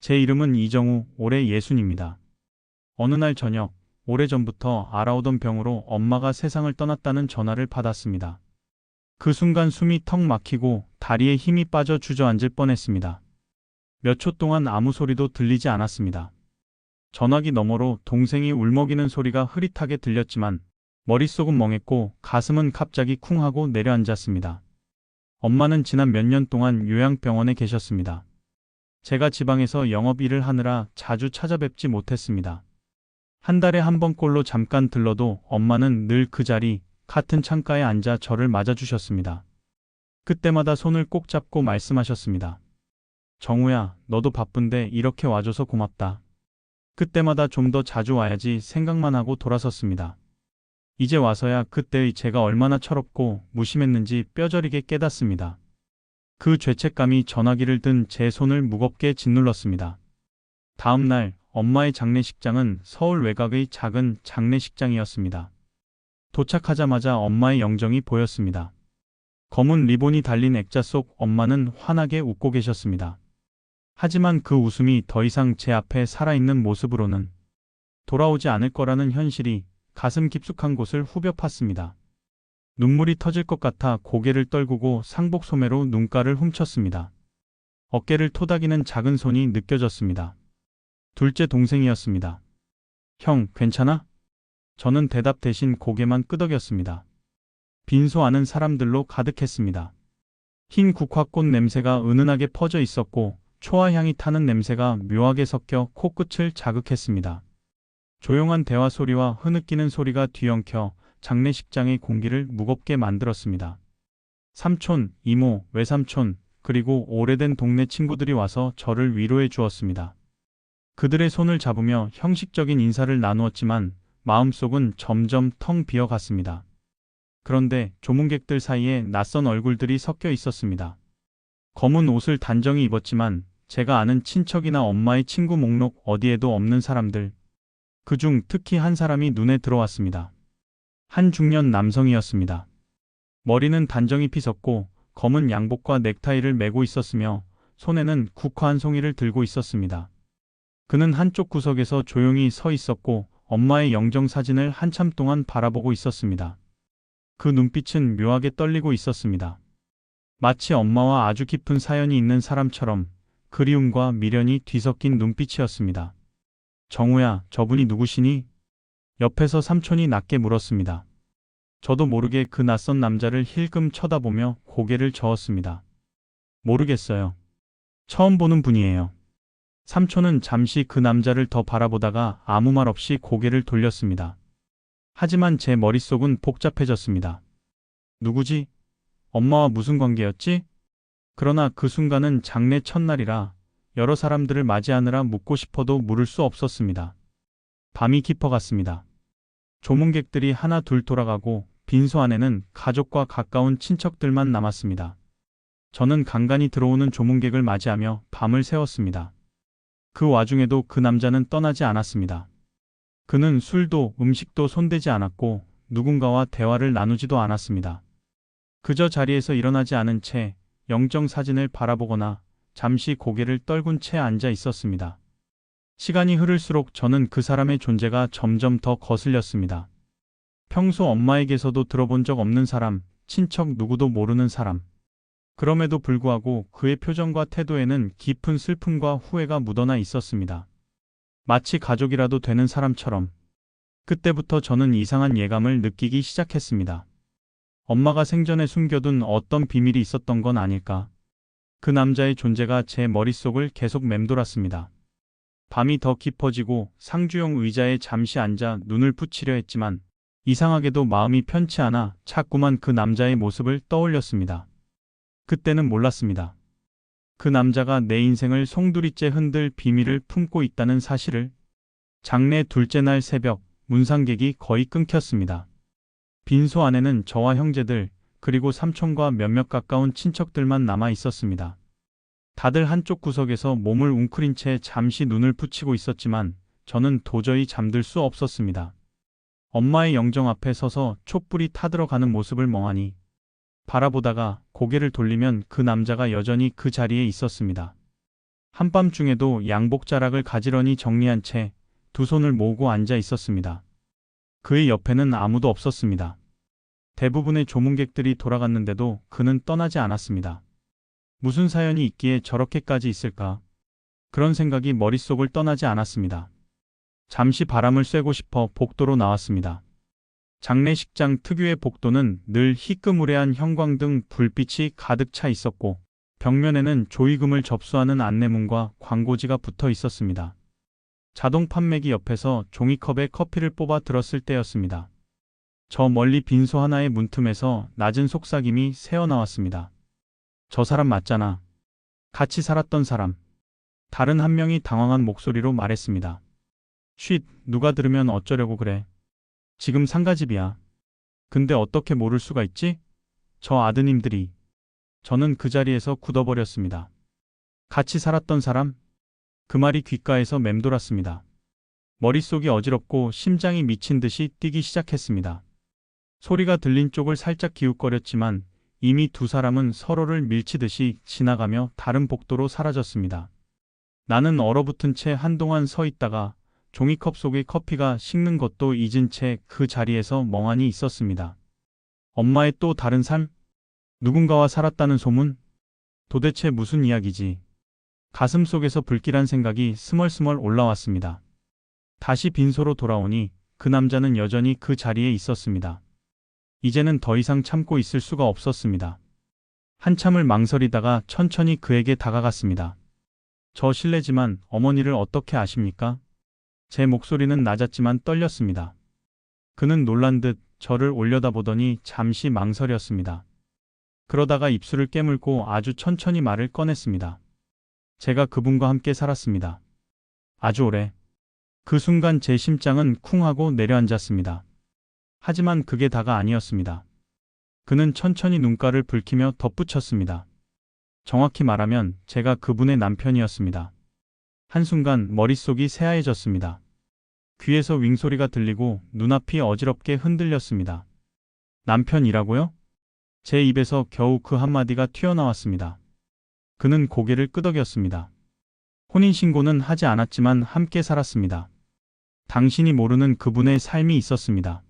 제 이름은 이정우, 올해 60입니다. 어느 날 저녁, 오래전부터 알아오던 병으로 엄마가 세상을 떠났다는 전화를 받았습니다. 그 순간 숨이 턱 막히고 다리에 힘이 빠져 주저앉을 뻔했습니다. 몇 초 동안 아무 소리도 들리지 않았습니다. 전화기 너머로 동생이 울먹이는 소리가 흐릿하게 들렸지만 머릿속은 멍했고 가슴은 갑자기 쿵 하고 내려앉았습니다. 엄마는 지난 몇 년 동안 요양병원에 계셨습니다. 제가 지방에서 영업 일을 하느라 자주 찾아뵙지 못했습니다. 한 달에 한 번꼴로 잠깐 들러도 엄마는 늘 그 자리, 같은 창가에 앉아 저를 맞아주셨습니다. 그때마다 손을 꼭 잡고 말씀하셨습니다. 정우야, 너도 바쁜데 이렇게 와줘서 고맙다. 그때마다 좀 더 자주 와야지 생각만 하고 돌아섰습니다. 이제 와서야 그때의 제가 얼마나 철없고 무심했는지 뼈저리게 깨닫습니다. 그 죄책감이 전화기를 든 제 손을 무겁게 짓눌렀습니다. 다음 날 엄마의 장례식장은 서울 외곽의 작은 장례식장이었습니다. 도착하자마자 엄마의 영정이 보였습니다. 검은 리본이 달린 액자 속 엄마는 환하게 웃고 계셨습니다. 하지만 그 웃음이 더 이상 제 앞에 살아있는 모습으로는 돌아오지 않을 거라는 현실이 가슴 깊숙한 곳을 후벼 팠습니다. 눈물이 터질 것 같아 고개를 떨구고 상복 소매로 눈가를 훔쳤습니다. 어깨를 토닥이는 작은 손이 느껴졌습니다. 둘째 동생이었습니다. 형, 괜찮아? 저는 대답 대신 고개만 끄덕였습니다. 빈소 안은 사람들로 가득했습니다. 흰 국화꽃 냄새가 은은하게 퍼져 있었고 초아향이 타는 냄새가 묘하게 섞여 코끝을 자극했습니다. 조용한 대화 소리와 흐느끼는 소리가 뒤엉켜 장례식장의 공기를 무겁게 만들었습니다. 삼촌, 이모, 외삼촌, 그리고 오래된 동네 친구들이 와서 저를 위로해 주었습니다. 그들의 손을 잡으며 형식적인 인사를 나누었지만 마음속은 점점 텅 비어갔습니다. 그런데 조문객들 사이에 낯선 얼굴들이 섞여 있었습니다. 검은 옷을 단정히 입었지만 제가 아는 친척이나 엄마의 친구 목록 어디에도 없는 사람들. 그중 특히 한 사람이 눈에 들어왔습니다. 한 중년 남성이었습니다. 머리는 단정히 빗었고 검은 양복과 넥타이를 메고 있었으며 손에는 국화 한 송이를 들고 있었습니다. 그는 한쪽 구석에서 조용히 서 있었고 엄마의 영정 사진을 한참 동안 바라보고 있었습니다. 그 눈빛은 묘하게 떨리고 있었습니다. 마치 엄마와 아주 깊은 사연이 있는 사람처럼 그리움과 미련이 뒤섞인 눈빛이었습니다. 정우야, 저분이 누구시니? 옆에서 삼촌이 낮게 물었습니다. 저도 모르게 그 낯선 남자를 힐끔 쳐다보며 고개를 저었습니다. 모르겠어요. 처음 보는 분이에요. 삼촌은 잠시 그 남자를 더 바라보다가 아무 말 없이 고개를 돌렸습니다. 하지만 제 머릿속은 복잡해졌습니다. 누구지? 엄마와 무슨 관계였지? 그러나 그 순간은 장례 첫날이라 여러 사람들을 맞이하느라 묻고 싶어도 물을 수 없었습니다. 밤이 깊어갔습니다. 조문객들이 하나 둘 돌아가고 빈소 안에는 가족과 가까운 친척들만 남았습니다. 저는 간간히 들어오는 조문객을 맞이하며 밤을 새웠습니다. 그 와중에도 그 남자는 떠나지 않았습니다. 그는 술도 음식도 손대지 않았고 누군가와 대화를 나누지도 않았습니다. 그저 자리에서 일어나지 않은 채 영정 사진을 바라보거나 잠시 고개를 떨군 채 앉아 있었습니다. 시간이 흐를수록 저는 그 사람의 존재가 점점 더 거슬렸습니다. 평소 엄마에게서도 들어본 적 없는 사람, 친척 누구도 모르는 사람. 그럼에도 불구하고 그의 표정과 태도에는 깊은 슬픔과 후회가 묻어나 있었습니다. 마치 가족이라도 되는 사람처럼. 그때부터 저는 이상한 예감을 느끼기 시작했습니다. 엄마가 생전에 숨겨둔 어떤 비밀이 있었던 건 아닐까. 그 남자의 존재가 제 머릿속을 계속 맴돌았습니다. 밤이 더 깊어지고 상주용 의자에 잠시 앉아 눈을 붙이려 했지만 이상하게도 마음이 편치 않아 자꾸만 그 남자의 모습을 떠올렸습니다. 그때는 몰랐습니다. 그 남자가 내 인생을 송두리째 흔들 비밀을 품고 있다는 사실을. 장례 둘째 날 새벽, 문상객이 거의 끊겼습니다. 빈소 안에는 저와 형제들, 그리고 삼촌과 몇몇 가까운 친척들만 남아 있었습니다. 다들 한쪽 구석에서 몸을 웅크린 채 잠시 눈을 붙이고 있었지만 저는 도저히 잠들 수 없었습니다. 엄마의 영정 앞에 서서 촛불이 타들어가는 모습을 멍하니 바라보다가 고개를 돌리면 그 남자가 여전히 그 자리에 있었습니다. 한밤중에도 양복 자락을 가지런히 정리한 채 두 손을 모으고 앉아 있었습니다. 그의 옆에는 아무도 없었습니다. 대부분의 조문객들이 돌아갔는데도 그는 떠나지 않았습니다. 무슨 사연이 있기에 저렇게까지 있을까? 그런 생각이 머릿속을 떠나지 않았습니다. 잠시 바람을 쐬고 싶어 복도로 나왔습니다. 장례식장 특유의 복도는 늘 희끄무레한 형광등 불빛이 가득 차 있었고 벽면에는 조의금을 접수하는 안내문과 광고지가 붙어 있었습니다. 자동 판매기 옆에서 종이컵에 커피를 뽑아 들었을 때였습니다. 저 멀리 빈소 하나의 문틈에서 낮은 속삭임이 새어나왔습니다. 저 사람 맞잖아. 같이 살았던 사람. 다른 한 명이 당황한 목소리로 말했습니다. 쉿, 누가 들으면 어쩌려고 그래. 지금 상가집이야. 근데 어떻게 모를 수가 있지? 저 아드님들이. 저는 그 자리에서 굳어버렸습니다. 같이 살았던 사람? 그 말이 귓가에서 맴돌았습니다. 머릿속이 어지럽고 심장이 미친 듯이 뛰기 시작했습니다. 소리가 들린 쪽을 살짝 기웃거렸지만 이미 두 사람은 서로를 밀치듯이 지나가며 다른 복도로 사라졌습니다. 나는 얼어붙은 채 한동안 서 있다가 종이컵 속의 커피가 식는 것도 잊은 채 그 자리에서 멍하니 있었습니다. 엄마의 또 다른 삶? 누군가와 살았다는 소문? 도대체 무슨 이야기지? 가슴 속에서 불길한 생각이 스멀스멀 올라왔습니다. 다시 빈소로 돌아오니 그 남자는 여전히 그 자리에 있었습니다. 이제는 더 이상 참고 있을 수가 없었습니다. 한참을 망설이다가 천천히 그에게 다가갔습니다. 저 실례지만 어머니를 어떻게 아십니까? 제 목소리는 낮았지만 떨렸습니다. 그는 놀란 듯 저를 올려다보더니 잠시 망설였습니다. 그러다가 입술을 깨물고 아주 천천히 말을 꺼냈습니다. 제가 그분과 함께 살았습니다. 아주 오래. 그 순간 제 심장은 쿵 하고 내려앉았습니다. 하지만 그게 다가 아니었습니다. 그는 천천히 눈가를 붉히며 덧붙였습니다. 정확히 말하면 제가 그분의 남편이었습니다. 한순간 머릿속이 새하얘졌습니다. 귀에서 윙소리가 들리고 눈앞이 어지럽게 흔들렸습니다. 남편이라고요? 제 입에서 겨우 그 한마디가 튀어나왔습니다. 그는 고개를 끄덕였습니다. 혼인신고는 하지 않았지만 함께 살았습니다. 당신이 모르는 그분의 삶이 있었습니다.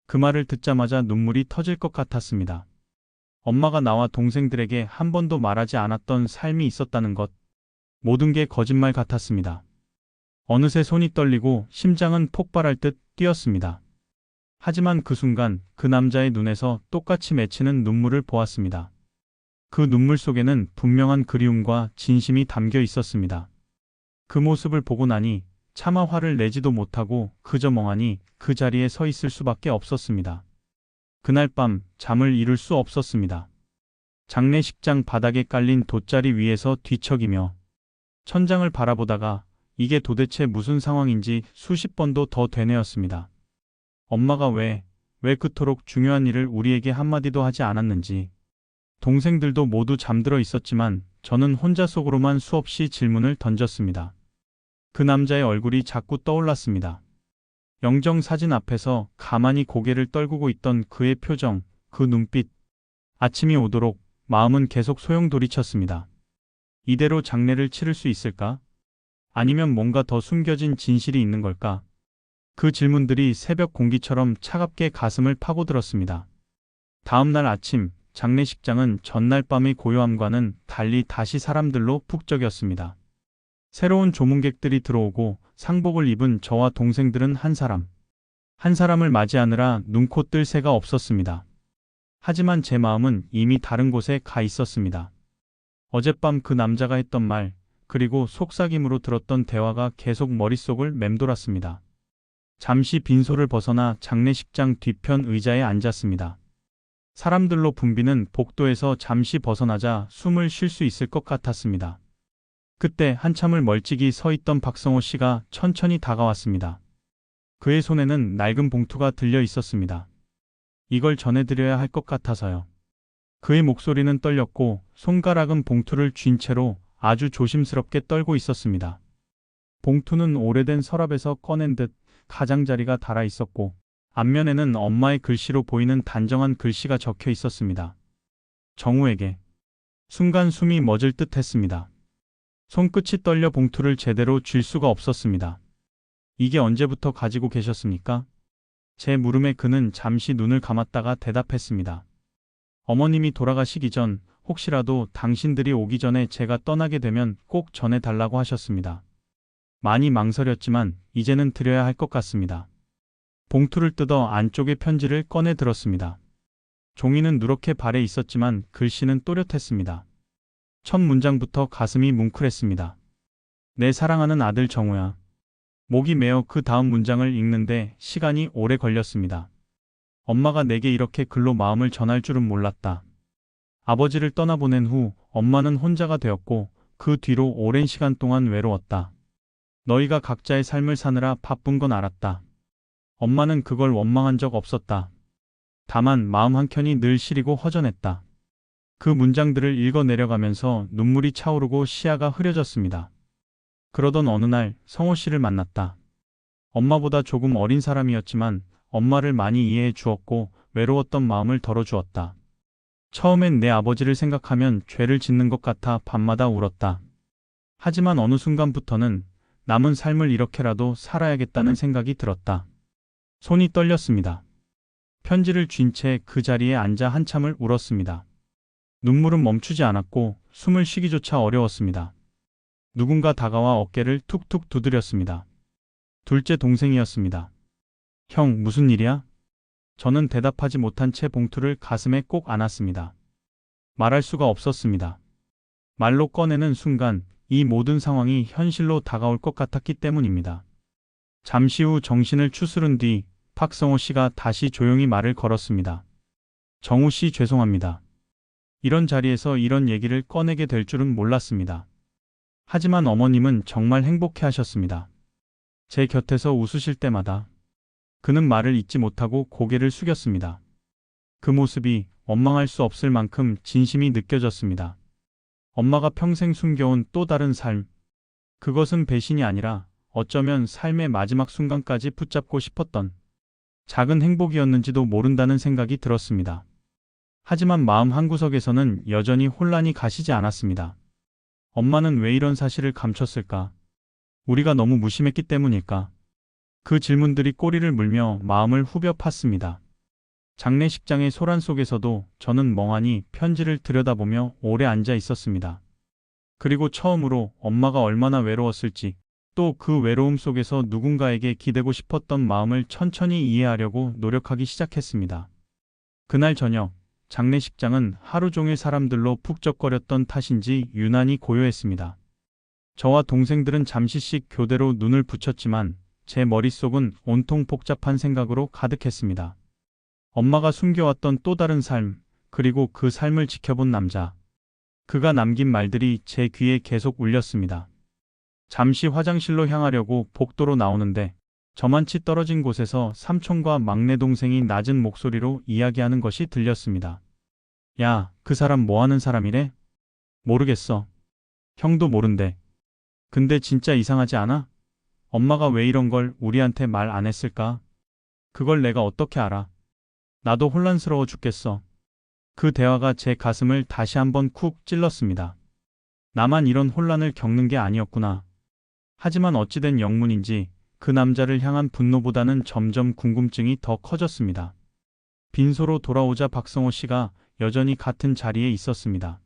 그 말을 듣자마자 눈물이 터질 것 같았습니다. 엄마가 나와 동생들에게 한 번도 말하지 않았던 삶이 있었다는 것. 모든 게 거짓말 같았습니다. 어느새 손이 떨리고 심장은 폭발할 듯 뛰었습니다. 하지만 그 순간 그 남자의 눈에서 똑같이 맺히는 눈물을 보았습니다. 그 눈물 속에는 분명한 그리움과 진심이 담겨 있었습니다. 그 모습을 보고 나니 차마 화를 내지도 못하고 그저 멍하니 그 자리에 서 있을 수밖에 없었습니다. 그날 밤 잠을 이룰 수 없었습니다. 장례식장 바닥에 깔린 돗자리 위에서 뒤척이며 천장을 바라보다가 이게 도대체 무슨 상황인지 수십 번도 더 되뇌었습니다. 엄마가 왜 그토록 중요한 일을 우리에게 한마디도 하지 않았는지. 동생들도 모두 잠들어 있었지만 저는 혼자 속으로만 수없이 질문을 던졌습니다. 그 남자의 얼굴이 자꾸 떠올랐습니다. 영정사진 앞에서 가만히 고개를 떨구고 있던 그의 표정, 그 눈빛. 아침이 오도록 마음은 계속 소용돌이쳤습니다. 이대로 장례를 치를 수 있을까? 아니면 뭔가 더 숨겨진 진실이 있는 걸까? 그 질문들이 새벽 공기처럼 차갑게 가슴을 파고들었습니다. 다음 날 아침, 장례식장은 전날 밤의 고요함과는 달리 다시 사람들로 북적였습니다. 새로운 조문객들이 들어오고 상복을 입은 저와 동생들은 한 사람을 맞이하느라 눈코 뜰 새가 없었습니다. 하지만 제 마음은 이미 다른 곳에 가 있었습니다. 어젯밤 그 남자가 했던 말, 그리고 속삭임으로 들었던 대화가 계속 머릿속을 맴돌았습니다. 잠시 빈소를 벗어나 장례식장 뒤편 의자에 앉았습니다. 사람들로 붐비는 복도에서 잠시 벗어나자 숨을 쉴 수 있을 것 같았습니다. 그때 한참을 멀찍이 서 있던 박성호 씨가 천천히 다가왔습니다. 그의 손에는 낡은 봉투가 들려 있었습니다. 이걸 전해드려야 할 것 같아서요. 그의 목소리는 떨렸고 손가락은 봉투를 쥔 채로 아주 조심스럽게 떨고 있었습니다. 봉투는 오래된 서랍에서 꺼낸 듯 가장자리가 달아 있었고 앞면에는 엄마의 글씨로 보이는 단정한 글씨가 적혀 있었습니다. 정우에게. 순간 숨이 멎을 듯 했습니다. 손끝이 떨려 봉투를 제대로 쥘 수가 없었습니다. 이게 언제부터 가지고 계셨습니까? 제 물음에 그는 잠시 눈을 감았다가 대답했습니다. 어머님이 돌아가시기 전 혹시라도 당신들이 오기 전에 제가 떠나게 되면 꼭 전해달라고 하셨습니다. 많이 망설였지만 이제는 드려야 할 것 같습니다. 봉투를 뜯어 안쪽의 편지를 꺼내 들었습니다. 종이는 누렇게 발에 있었지만 글씨는 또렷했습니다. 첫 문장부터 가슴이 뭉클했습니다. 내 사랑하는 아들 정우야. 목이 메어 그 다음 문장을 읽는데 시간이 오래 걸렸습니다. 엄마가 내게 이렇게 글로 마음을 전할 줄은 몰랐다. 아버지를 떠나보낸 후 엄마는 혼자가 되었고 그 뒤로 오랜 시간 동안 외로웠다. 너희가 각자의 삶을 사느라 바쁜 건 알았다. 엄마는 그걸 원망한 적 없었다. 다만 마음 한켠이 늘 시리고 허전했다. 그 문장들을 읽어 내려가면서 눈물이 차오르고 시야가 흐려졌습니다. 그러던 어느 날 성호 씨를 만났다. 엄마보다 조금 어린 사람이었지만 엄마를 많이 이해해 주었고 외로웠던 마음을 덜어주었다. 처음엔 내 아버지를 생각하면 죄를 짓는 것 같아 밤마다 울었다. 하지만 어느 순간부터는 남은 삶을 이렇게라도 살아야겠다는 생각이 들었다. 손이 떨렸습니다. 편지를 쥔 채 그 자리에 앉아 한참을 울었습니다. 눈물은 멈추지 않았고 숨을 쉬기조차 어려웠습니다. 누군가 다가와 어깨를 툭툭 두드렸습니다. 둘째 동생이었습니다. 형, 무슨 일이야? 저는 대답하지 못한 채 봉투를 가슴에 꼭 안았습니다. 말할 수가 없었습니다. 말로 꺼내는 순간 이 모든 상황이 현실로 다가올 것 같았기 때문입니다. 잠시 후 정신을 추스른 뒤 박성호 씨가 다시 조용히 말을 걸었습니다. 정우 씨 죄송합니다. 이런 자리에서 이런 얘기를 꺼내게 될 줄은 몰랐습니다. 하지만 어머님은 정말 행복해 하셨습니다. 제 곁에서 웃으실 때마다 그는 말을 잇지 못하고 고개를 숙였습니다. 그 모습이 원망할 수 없을 만큼 진심이 느껴졌습니다. 엄마가 평생 숨겨온 또 다른 삶. 그것은 배신이 아니라 어쩌면 삶의 마지막 순간까지 붙잡고 싶었던 작은 행복이었는지도 모른다는 생각이 들었습니다. 하지만 마음 한구석에서는 여전히 혼란이 가시지 않았습니다. 엄마는 왜 이런 사실을 감췄을까? 우리가 너무 무심했기 때문일까? 그 질문들이 꼬리를 물며 마음을 후벼 팠습니다. 장례식장의 소란 속에서도 저는 멍하니 편지를 들여다보며 오래 앉아 있었습니다. 그리고 처음으로 엄마가 얼마나 외로웠을지, 또 그 외로움 속에서 누군가에게 기대고 싶었던 마음을 천천히 이해하려고 노력하기 시작했습니다. 그날 저녁, 장례식장은 하루 종일 사람들로 북적거렸던 탓인지 유난히 고요했습니다. 저와 동생들은 잠시씩 교대로 눈을 붙였지만 제 머릿속은 온통 복잡한 생각으로 가득했습니다. 엄마가 숨겨왔던 또 다른 삶, 그리고 그 삶을 지켜본 남자. 그가 남긴 말들이 제 귀에 계속 울렸습니다. 잠시 화장실로 향하려고 복도로 나오는데 저만치 떨어진 곳에서 삼촌과 막내 동생이 낮은 목소리로 이야기하는 것이 들렸습니다. 야, 그 사람 뭐 하는 사람이래? 모르겠어. 형도 모른대. 근데 진짜 이상하지 않아? 엄마가 왜 이런 걸 우리한테 말 안 했을까? 그걸 내가 어떻게 알아? 나도 혼란스러워 죽겠어. 그 대화가 제 가슴을 다시 한번 쿡 찔렀습니다. 나만 이런 혼란을 겪는 게 아니었구나. 하지만 어찌된 영문인지 그 남자를 향한 분노보다는 점점 궁금증이 더 커졌습니다. 빈소로 돌아오자 박성호 씨가 여전히 같은 자리에 있었습니다.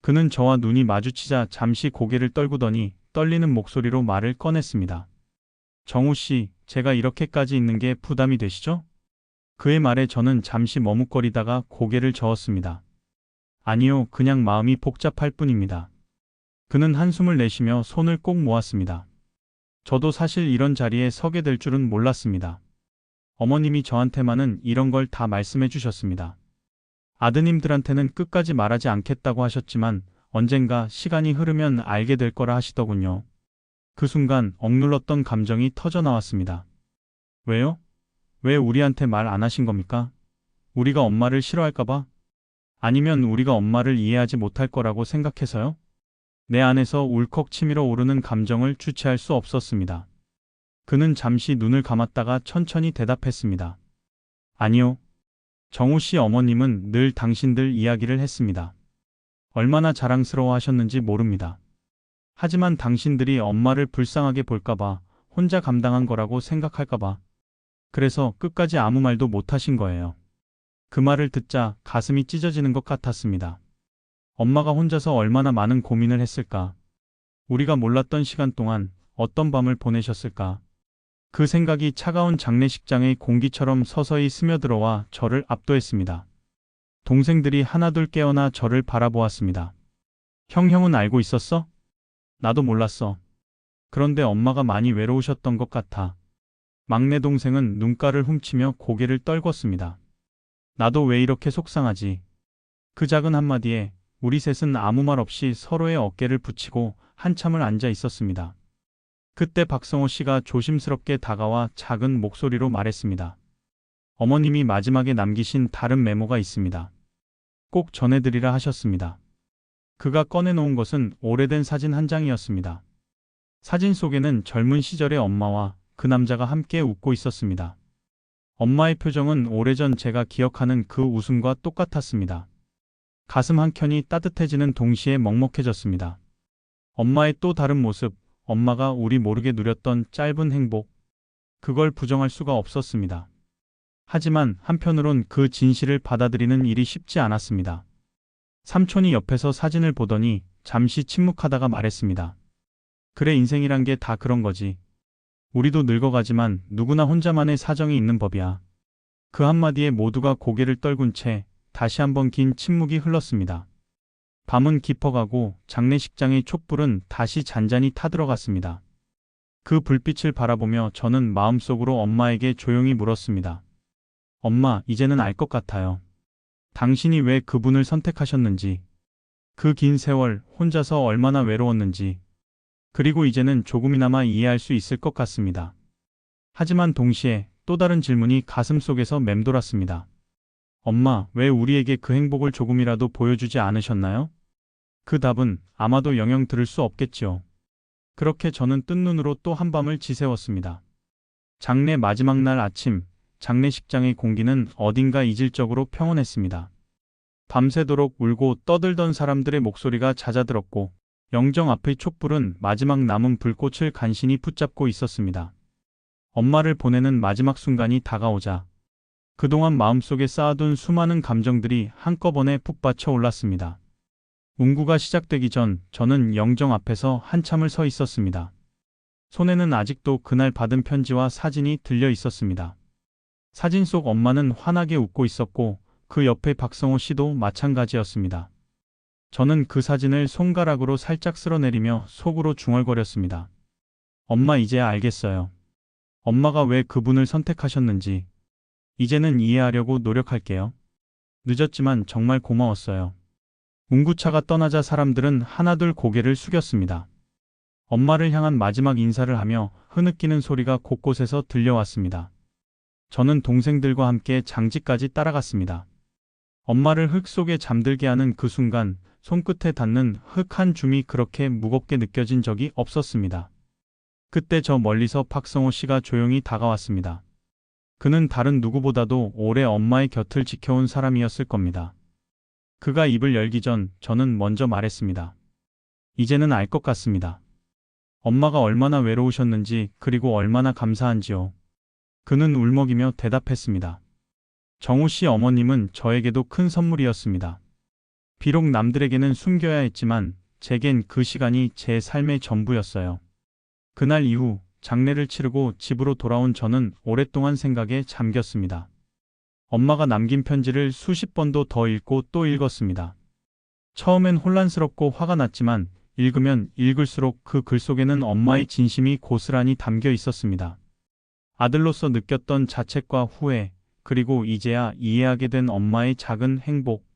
그는 저와 눈이 마주치자 잠시 고개를 떨구더니 떨리는 목소리로 말을 꺼냈습니다. 정우 씨, 제가 이렇게까지 있는 게 부담이 되시죠? 그의 말에 저는 잠시 머뭇거리다가 고개를 저었습니다. 아니요, 그냥 마음이 복잡할 뿐입니다. 그는 한숨을 내쉬며 손을 꼭 모았습니다. 저도 사실 이런 자리에 서게 될 줄은 몰랐습니다. 어머님이 저한테만은 이런 걸 다 말씀해 주셨습니다. 아드님들한테는 끝까지 말하지 않겠다고 하셨지만 언젠가 시간이 흐르면 알게 될 거라 하시더군요. 그 순간 억눌렀던 감정이 터져 나왔습니다. 왜요? 왜 우리한테 말 안 하신 겁니까? 우리가 엄마를 싫어할까봐? 아니면 우리가 엄마를 이해하지 못할 거라고 생각해서요? 내 안에서 울컥 치밀어 오르는 감정을 주체할 수 없었습니다. 그는 잠시 눈을 감았다가 천천히 대답했습니다. 아니요. 정우 씨 어머님은 늘 당신들 이야기를 했습니다. 얼마나 자랑스러워 하셨는지 모릅니다. 하지만 당신들이 엄마를 불쌍하게 볼까봐, 혼자 감당한 거라고 생각할까봐. 그래서 끝까지 아무 말도 못 하신 거예요. 그 말을 듣자 가슴이 찢어지는 것 같았습니다. 엄마가 혼자서 얼마나 많은 고민을 했을까? 우리가 몰랐던 시간 동안 어떤 밤을 보내셨을까? 그 생각이 차가운 장례식장의 공기처럼 서서히 스며들어와 저를 압도했습니다. 동생들이 하나둘 깨어나 저를 바라보았습니다. 형은 알고 있었어? 나도 몰랐어. 그런데 엄마가 많이 외로우셨던 것 같아. 막내 동생은 눈가를 훔치며 고개를 떨궜습니다. 나도 왜 이렇게 속상하지? 그 작은 한마디에 우리 셋은 아무 말 없이 서로의 어깨를 붙이고 한참을 앉아 있었습니다. 그때 박성호 씨가 조심스럽게 다가와 작은 목소리로 말했습니다. 어머님이 마지막에 남기신 다른 메모가 있습니다. 꼭 전해드리라 하셨습니다. 그가 꺼내놓은 것은 오래된 사진 한 장이었습니다. 사진 속에는 젊은 시절의 엄마와 그 남자가 함께 웃고 있었습니다. 엄마의 표정은 오래전 제가 기억하는 그 웃음과 똑같았습니다. 가슴 한켠이 따뜻해지는 동시에 먹먹해졌습니다. 엄마의 또 다른 모습, 엄마가 우리 모르게 누렸던 짧은 행복, 그걸 부정할 수가 없었습니다. 하지만 한편으론 그 진실을 받아들이는 일이 쉽지 않았습니다. 삼촌이 옆에서 사진을 보더니 잠시 침묵하다가 말했습니다. 그래, 인생이란 게 다 그런 거지. 우리도 늙어가지만 누구나 혼자만의 사정이 있는 법이야. 그 한마디에 모두가 고개를 떨군 채 다시 한번 긴 침묵이 흘렀습니다. 밤은 깊어가고 장례식장의 촛불은 다시 잔잔히 타들어갔습니다. 그 불빛을 바라보며 저는 마음속으로 엄마에게 조용히 물었습니다. 엄마, 이제는 알 것 같아요. 당신이 왜 그분을 선택하셨는지, 그 긴 세월 혼자서 얼마나 외로웠는지, 그리고 이제는 조금이나마 이해할 수 있을 것 같습니다. 하지만 동시에 또 다른 질문이 가슴속에서 맴돌았습니다. 엄마, 왜 우리에게 그 행복을 조금이라도 보여주지 않으셨나요? 그 답은 아마도 영영 들을 수 없겠지요. 그렇게 저는 뜬 눈으로 또 한밤을 지새웠습니다. 장례 마지막 날 아침, 장례식장의 공기는 어딘가 이질적으로 평온했습니다. 밤새도록 울고 떠들던 사람들의 목소리가 잦아들었고, 영정 앞의 촛불은 마지막 남은 불꽃을 간신히 붙잡고 있었습니다. 엄마를 보내는 마지막 순간이 다가오자 그동안 마음속에 쌓아둔 수많은 감정들이 한꺼번에 북받쳐 올랐습니다. 운구가 시작되기 전 저는 영정 앞에서 한참을 서 있었습니다. 손에는 아직도 그날 받은 편지와 사진이 들려 있었습니다. 사진 속 엄마는 환하게 웃고 있었고 그 옆에 박성호 씨도 마찬가지였습니다. 저는 그 사진을 손가락으로 살짝 쓸어내리며 속으로 중얼거렸습니다. 엄마, 이제야 알겠어요. 엄마가 왜 그분을 선택하셨는지. 이제는 이해하려고 노력할게요. 늦었지만 정말 고마웠어요. 운구차가 떠나자 사람들은 하나둘 고개를 숙였습니다. 엄마를 향한 마지막 인사를 하며 흐느끼는 소리가 곳곳에서 들려왔습니다. 저는 동생들과 함께 장지까지 따라갔습니다. 엄마를 흙 속에 잠들게 하는 그 순간 손끝에 닿는 흙 한 줌이 그렇게 무겁게 느껴진 적이 없었습니다. 그때 저 멀리서 박성호 씨가 조용히 다가왔습니다. 그는 다른 누구보다도 오래 엄마의 곁을 지켜온 사람이었을 겁니다. 그가 입을 열기 전 저는 먼저 말했습니다. 이제는 알 것 같습니다. 엄마가 얼마나 외로우셨는지 그리고 얼마나 감사한지요. 그는 울먹이며 대답했습니다. 정우 씨 어머님은 저에게도 큰 선물이었습니다. 비록 남들에게는 숨겨야 했지만 제겐 그 시간이 제 삶의 전부였어요. 그날 이후 장례를 치르고 집으로 돌아온 저는 오랫동안 생각에 잠겼습니다. 엄마가 남긴 편지를 수십 번도 더 읽고 또 읽었습니다. 처음엔 혼란스럽고 화가 났지만 읽으면 읽을수록 그 글 속에는 엄마의 진심이 고스란히 담겨 있었습니다. 아들로서 느꼈던 자책과 후회, 그리고 이제야 이해하게 된 엄마의 작은 행복,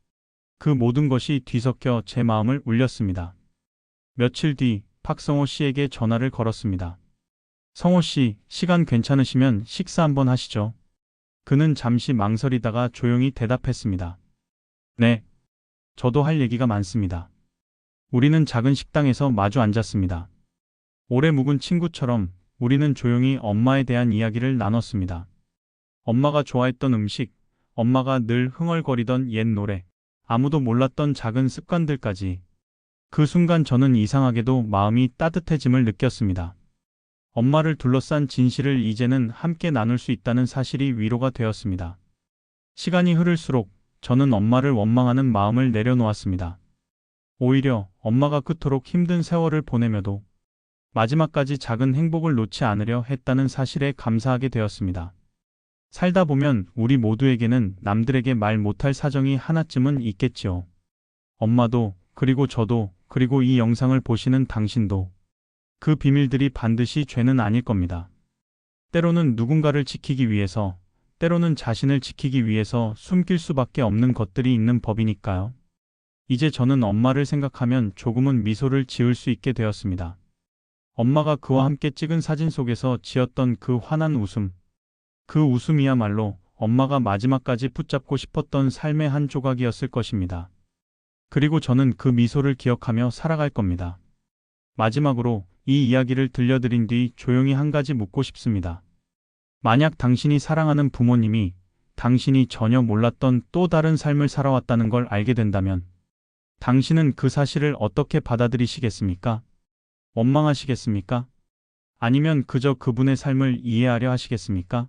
그 모든 것이 뒤섞여 제 마음을 울렸습니다. 며칠 뒤 박성호 씨에게 전화를 걸었습니다. 성호 씨, 시간 괜찮으시면 식사 한번 하시죠. 그는 잠시 망설이다가 조용히 대답했습니다. 네, 저도 할 얘기가 많습니다. 우리는 작은 식당에서 마주 앉았습니다. 오래 묵은 친구처럼 우리는 조용히 엄마에 대한 이야기를 나눴습니다. 엄마가 좋아했던 음식, 엄마가 늘 흥얼거리던 옛 노래, 아무도 몰랐던 작은 습관들까지. 그 순간 저는 이상하게도 마음이 따뜻해짐을 느꼈습니다. 엄마를 둘러싼 진실을 이제는 함께 나눌 수 있다는 사실이 위로가 되었습니다. 시간이 흐를수록 저는 엄마를 원망하는 마음을 내려놓았습니다. 오히려 엄마가 그토록 힘든 세월을 보내며도 마지막까지 작은 행복을 놓지 않으려 했다는 사실에 감사하게 되었습니다. 살다 보면 우리 모두에게는 남들에게 말 못할 사정이 하나쯤은 있겠지요. 엄마도, 그리고 저도, 그리고 이 영상을 보시는 당신도 그 비밀들이 반드시 죄는 아닐 겁니다. 때로는 누군가를 지키기 위해서, 때로는 자신을 지키기 위해서 숨길 수밖에 없는 것들이 있는 법이니까요. 이제 저는 엄마를 생각하면 조금은 미소를 지을 수 있게 되었습니다. 엄마가 그와 함께 찍은 사진 속에서 지었던 그 환한 웃음. 그 웃음이야말로 엄마가 마지막까지 붙잡고 싶었던 삶의 한 조각이었을 것입니다. 그리고 저는 그 미소를 기억하며 살아갈 겁니다. 마지막으로 이 이야기를 들려드린 뒤 조용히 한 가지 묻고 싶습니다. 만약 당신이 사랑하는 부모님이 당신이 전혀 몰랐던 또 다른 삶을 살아왔다는 걸 알게 된다면 당신은 그 사실을 어떻게 받아들이시겠습니까? 원망하시겠습니까? 아니면 그저 그분의 삶을 이해하려 하시겠습니까?